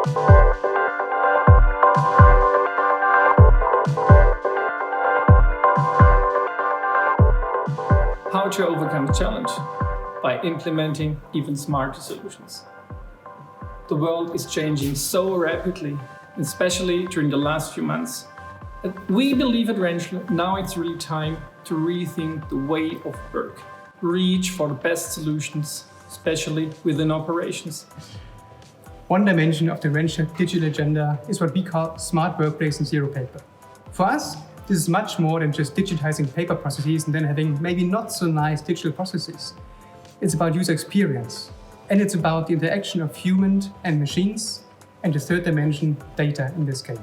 How to overcome the challenge? By implementing even smarter solutions. The world is changing so rapidly, especially during the last few months. We believe at Rentschler now it's really time to rethink the way of work, reach for the best solutions, especially within operations. One dimension of the Rentschler digital agenda is what we call smart workplace and zero paper. For us, this is much more than just digitizing paper processes and then having maybe not so nice digital processes. It's about user experience, and it's about the interaction of humans and machines, and the third dimension, data in this case.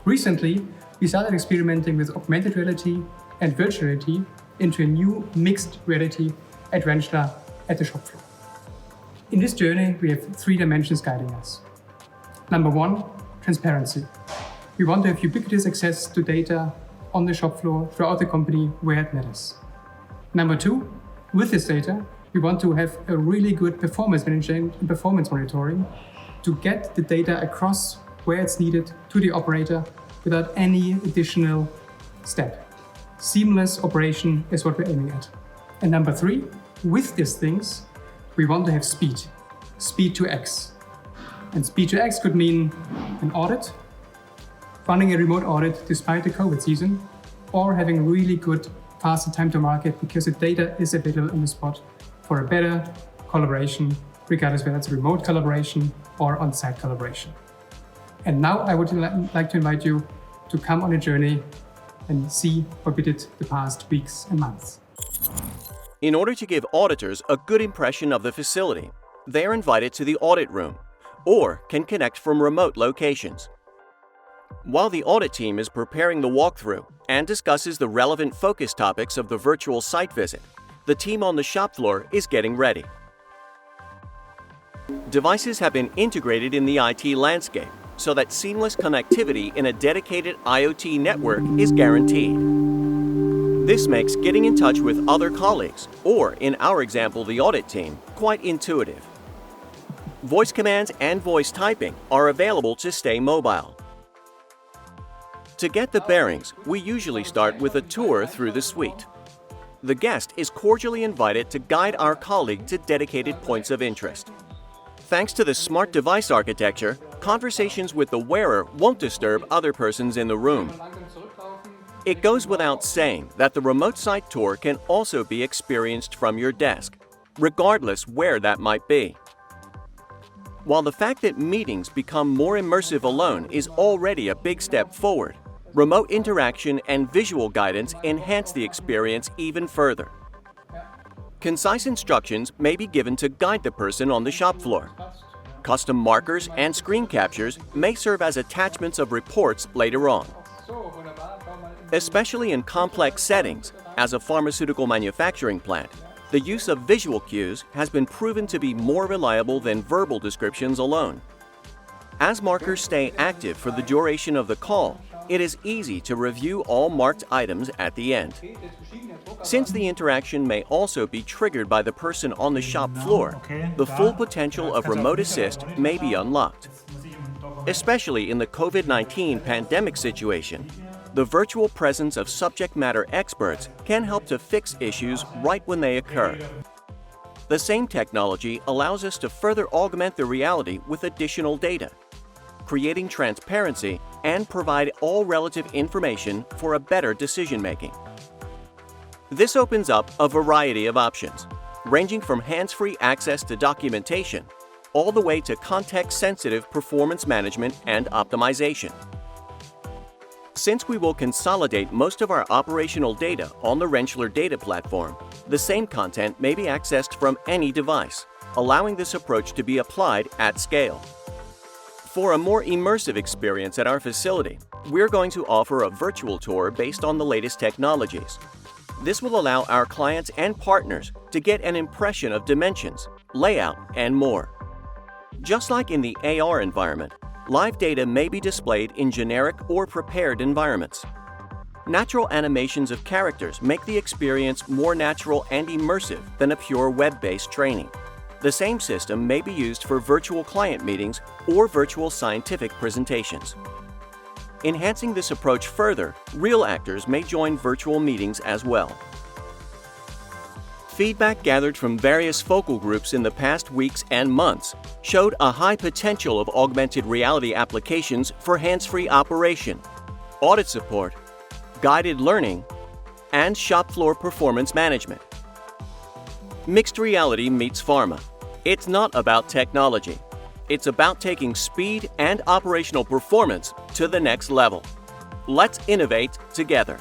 Recently, we started experimenting with augmented reality and virtual reality into a new mixed reality at Rentschler at the shop floor. In this journey, we have three dimensions guiding us. Number one, transparency. We want to have ubiquitous access to data on the shop floor throughout the company where it matters. Number two, with this data, we want to have a really good performance management and performance monitoring to get the data across where it's needed to the operator without any additional step. Seamless operation is what we're aiming at. And number three, with these things, we want to have speed to X. And speed to X could mean an audit, running a remote audit despite the COVID season, or having really good, faster time to market because the data is available on the spot for a better collaboration, regardless whether it's remote collaboration or on-site collaboration. And now I would like to invite you to come on a journey and see what we did the past weeks and months. In order to give auditors a good impression of the facility, they are invited to the audit room or can connect from remote locations. While the audit team is preparing the walkthrough and discusses the relevant focus topics of the virtual site visit, the team on the shop floor is getting ready. Devices have been integrated in the IT landscape so that seamless connectivity in a dedicated IoT network is guaranteed. This makes getting in touch with other colleagues, or in our example, the audit team, quite intuitive. Voice commands and voice typing are available to stay mobile. To get the bearings, we usually start with a tour through the suite. The guest is cordially invited to guide our colleague to dedicated points of interest. Thanks to the smart device architecture, conversations with the wearer won't disturb other persons in the room. It goes without saying that the remote site tour can also be experienced from your desk, regardless where that might be. While the fact that meetings become more immersive alone is already a big step forward, remote interaction and visual guidance enhance the experience even further. Concise instructions may be given to guide the person on the shop floor. Custom markers and screen captures may serve as attachments of reports later on. Especially in complex settings, as a pharmaceutical manufacturing plant, the use of visual cues has been proven to be more reliable than verbal descriptions alone. As markers stay active for the duration of the call, it is easy to review all marked items at the end. Since the interaction may also be triggered by the person on the shop floor, the full potential of remote assist may be unlocked. Especially in the COVID-19 pandemic situation, the virtual presence of subject matter experts can help to fix issues right when they occur. The same technology allows us to further augment the reality with additional data, creating transparency and provide all relative information for a better decision-making. This opens up a variety of options, ranging from hands-free access to documentation, all the way to context-sensitive performance management and optimization. Since we will consolidate most of our operational data on the Rentschler data platform, the same content may be accessed from any device, allowing this approach to be applied at scale. For a more immersive experience at our facility, we're going to offer a virtual tour based on the latest technologies. This will allow our clients and partners to get an impression of dimensions, layout, and more. Just like in the AR environment, live data may be displayed in generic or prepared environments. Natural animations of characters make the experience more natural and immersive than a pure web-based training. The same system may be used for virtual client meetings or virtual scientific presentations. Enhancing this approach further, real actors may join virtual meetings as well. Feedback gathered from various focal groups in the past weeks and months showed a high potential of augmented reality applications for hands-free operation, audit support, guided learning, and shop floor performance management. Mixed reality meets pharma. It's not about technology. It's about taking speed and operational performance to the next level. Let's innovate together.